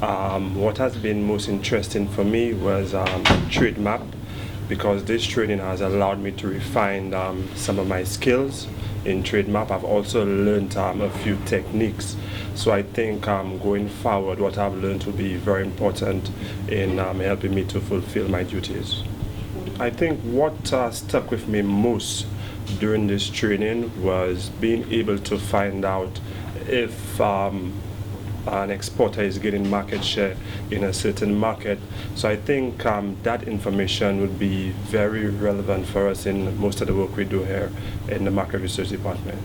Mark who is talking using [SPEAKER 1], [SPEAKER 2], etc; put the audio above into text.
[SPEAKER 1] What has been most interesting for me was trade map, because this training has allowed me to refine some of my skills in trade map. I've also learned a few techniques. So I think going forward, what I've learned will be very important in helping me to fulfill my duties. I think what stuck with me most during this training was being able to find out if an exporter is getting market share in a certain market. So I think that information would be very relevant for us in most of the work we do here in the market research department.